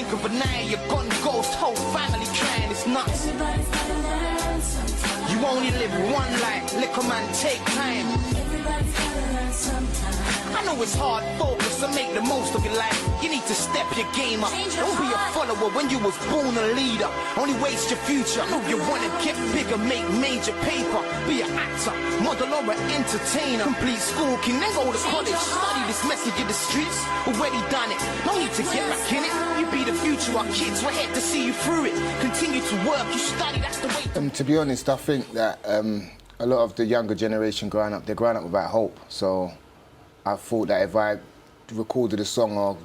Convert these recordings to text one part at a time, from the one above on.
blink of an eye, you're gone ghost, whole family crying, it's nuts. Everybody's gotta learn sometime. You only live one life, liquor man, take time. Everybody's gotta learn sometime. I know it's hard, focus, so make the most of your life. You need to step your game up. Don't be a follower when you was born a leader. Only waste your future. Know you wanna get bigger, make major paper. Be an actor, model or an entertainer. Complete school, king, then go to college. Study this message in the streets, already done it. No need to get back in it. You be the future, our kids, we're here to see you through it. Continue to work, you study, that's the way. To be honest, I think that a lot of the younger generation growing up, they're growing up without hope. So I thought that if I recorded a song or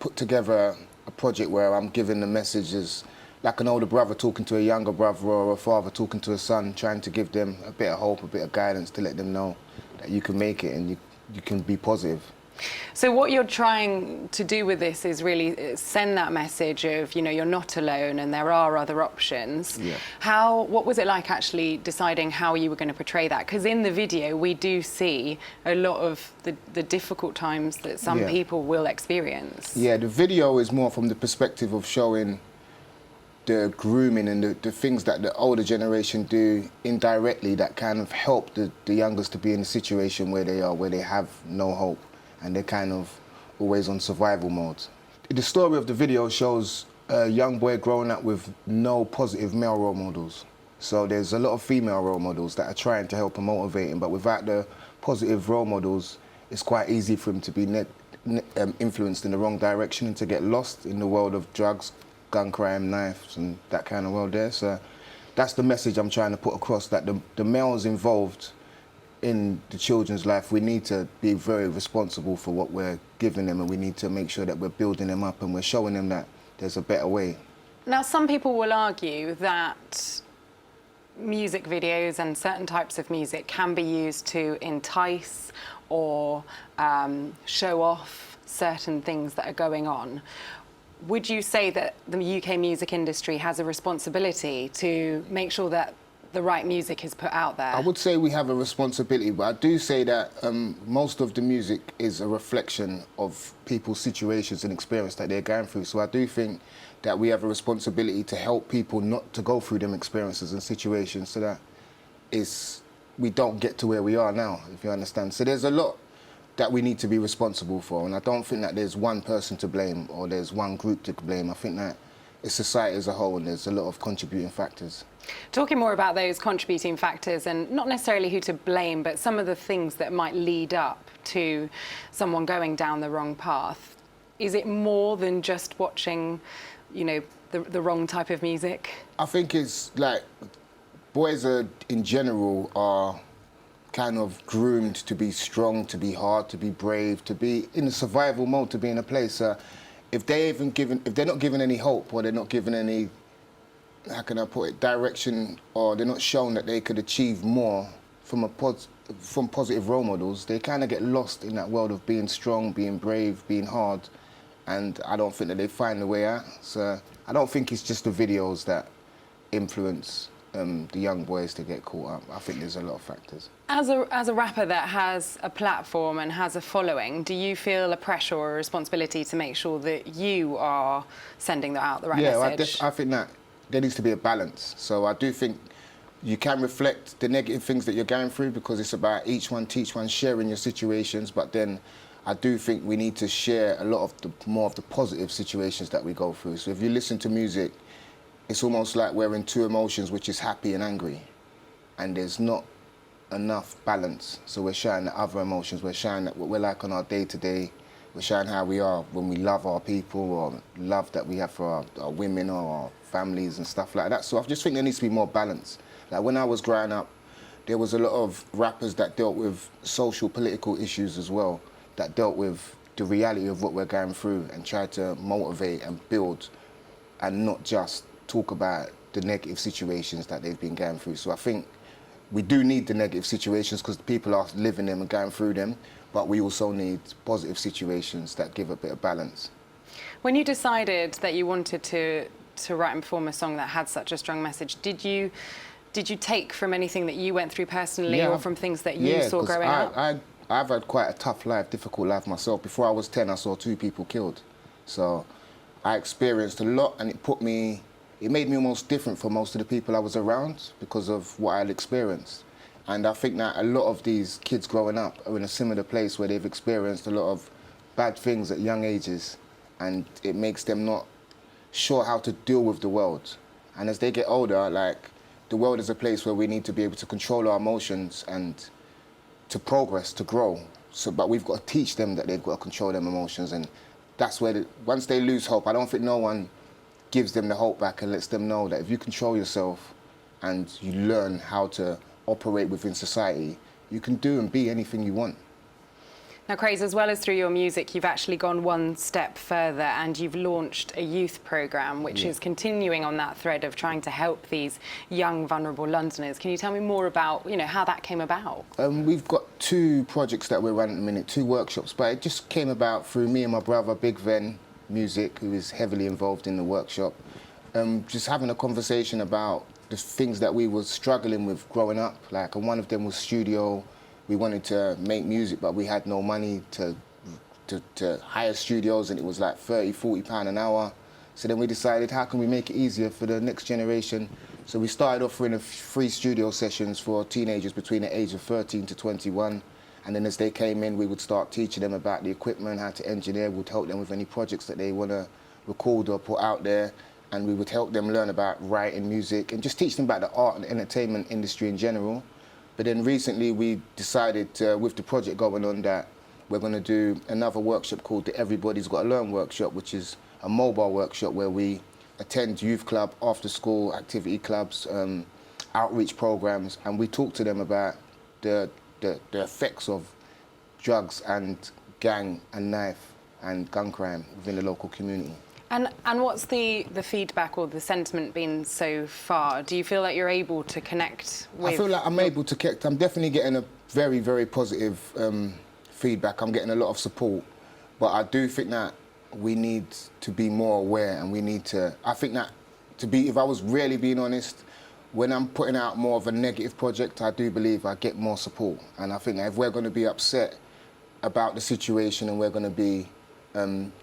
put together a project where I'm giving the messages like an older brother talking to a younger brother or a father talking to a son, trying to give them a bit of hope, a bit of guidance to let them know that you can make it and you can be positive. So what you're trying to do with this is really send that message of, you know, you're not alone and there are other options. Yeah. What was it like actually deciding how you were going to portray that? Because in the video we do see a lot of the difficult times that some people will experience. Yeah, the video is more from the perspective of showing the grooming and the things that the older generation do indirectly that kind of help the youngers to be in a situation where they are, where they have no hope. And they're kind of always on survival mode. The story of the video shows a young boy growing up with no positive male role models. So there's a lot of female role models that are trying to help and motivate him, but without the positive role models, it's quite easy for him to be influenced in the wrong direction and to get lost in the world of drugs, gun crime, knives, and that kind of world there. So that's the message I'm trying to put across, that the males involved in the children's life, we need to be very responsible for what we're giving them, and we need to make sure that we're building them up and we're showing them that there's a better way. Now, some people will argue that music videos and certain types of music can be used to entice or show off certain things that are going on. Would you say that the UK music industry has a responsibility to make sure that the right music is put out there? I would say we have a responsibility, but I do say that most of the music is a reflection of people's situations and experience that they're going through. So I do think that we have a responsibility to help people not to go through them experiences and situations, so that we don't get to where we are now, if you understand. So there's a lot that we need to be responsible for, and I don't think that there's one person to blame or there's one group to blame. I think that it's society as a whole, and there's a lot of contributing factors. Talking more about those contributing factors, and not necessarily who to blame, but some of the things that might lead up to someone going down the wrong path. Is it more than just watching, you know, the wrong type of music? I think it's like boys in general are kind of groomed to be strong, to be hard, to be brave, to be in a survival mode, to be in a place. If they're not given any hope, or they're not given any, how can I put it, direction, or they're not shown that they could achieve more from positive role models, they kind of get lost in that world of being strong, being brave, being hard, and I don't think that they find the way out. So I don't think it's just the videos that influence the young boys to get caught up. I think there's a lot of factors. As a rapper that has a platform and has a following, do you feel a pressure or a responsibility to make sure that you are sending out the right message? Yeah, I think that there needs to be a balance. So I do think you can reflect the negative things that you're going through, because it's about each one teach one, sharing your situations, but then I do think we need to share a lot of more of the positive situations that we go through. So if you listen to music, it's almost like we're in two emotions, which is happy and angry, and there's not enough balance. So we're sharing the other emotions, we're sharing what we're like on our day-to-day, we're sharing how we are when we love our people, or love that we have for our women or our families and stuff like that. So I just think there needs to be more balance. Like when I was growing up, there was a lot of rappers that dealt with social, political issues as well, that dealt with the reality of what we're going through and tried to motivate and build, and not just talk about the negative situations that they've been going through. So I think we do need the negative situations because people are living them and going through them, but we also need positive situations that give a bit of balance. When you decided that you wanted to write and perform a song that had such a strong message, did you take from anything that you went through personally, or from things that you saw growing up? I've had quite a tough life, difficult life myself. Before I was 10, I saw 2 people killed. So I experienced a lot, and it made me almost different from most of the people I was around because of what I'd experienced. And I think that a lot of these kids growing up are in a similar place where they've experienced a lot of bad things at young ages, and it makes them not sure how to deal with the world. And as they get older, like, the world is a place where we need to be able to control our emotions and to progress, to grow. But we've got to teach them that they've got to control their emotions, and that's where, once they lose hope, I don't think no one gives them the hope back and lets them know that if you control yourself and you learn how to operate within society, you can do and be anything you want. Now, Craze, as well as through your music, you've actually gone one step further and you've launched a youth programme, which is continuing on that thread of trying to help these young, vulnerable Londoners. Can you tell me more about, how that came about? We've got 2 projects that we're running at the minute, 2 workshops, but it just came about through me and my brother, Big Ven Music, who is heavily involved in the workshop, just having a conversation about the things that we were struggling with growing up. Like, and one of them was studio. We wanted to make music, but we had no money to hire studios, and it was like £30–40 an hour. So then we decided, how can we make it easier for the next generation? So we started offering free studio sessions for teenagers between the age of 13 to 21. And then as they came in, we would start teaching them about the equipment, how to engineer. We'd help them with any projects that they want to record or put out there. And we would help them learn about writing music and just teach them about the art and entertainment industry in general. But then recently we decided, with the project going on, that we're going to do another workshop called the Everybody's Got to Learn workshop, which is a mobile workshop where we attend youth club, after school activity clubs, outreach programs, and we talk to them about the effects of drugs and gang and knife and gun crime within the local community. And what's the feedback or the sentiment been so far? Do you feel like you're able to connect with... I feel like I'm able to connect. I'm definitely getting a very, very positive feedback. I'm getting a lot of support. But I do think that we need to be more aware, and we need to... I think that, if I was really being honest, when I'm putting out more of a negative project, I do believe I get more support. And I think that if we're going to be upset about the situation and we're going to be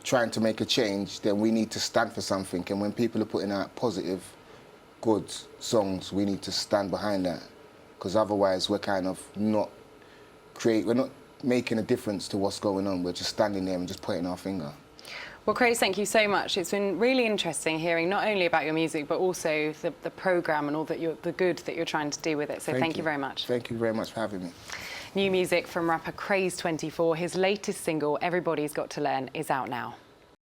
trying to make a change, then we need to stand for something. And when people are putting out positive, good songs, we need to stand behind that. Because otherwise we're kind of we're not making a difference to what's going on. We're just standing there and just pointing our finger. Well, Craze, thank you so much. It's been really interesting hearing not only about your music, but also the programme and all the good that you're trying to do with it. So thank you very much. Thank you very much for having me. New music from rapper Craze 24. His latest single, Everybody's Got to Learn, is out now.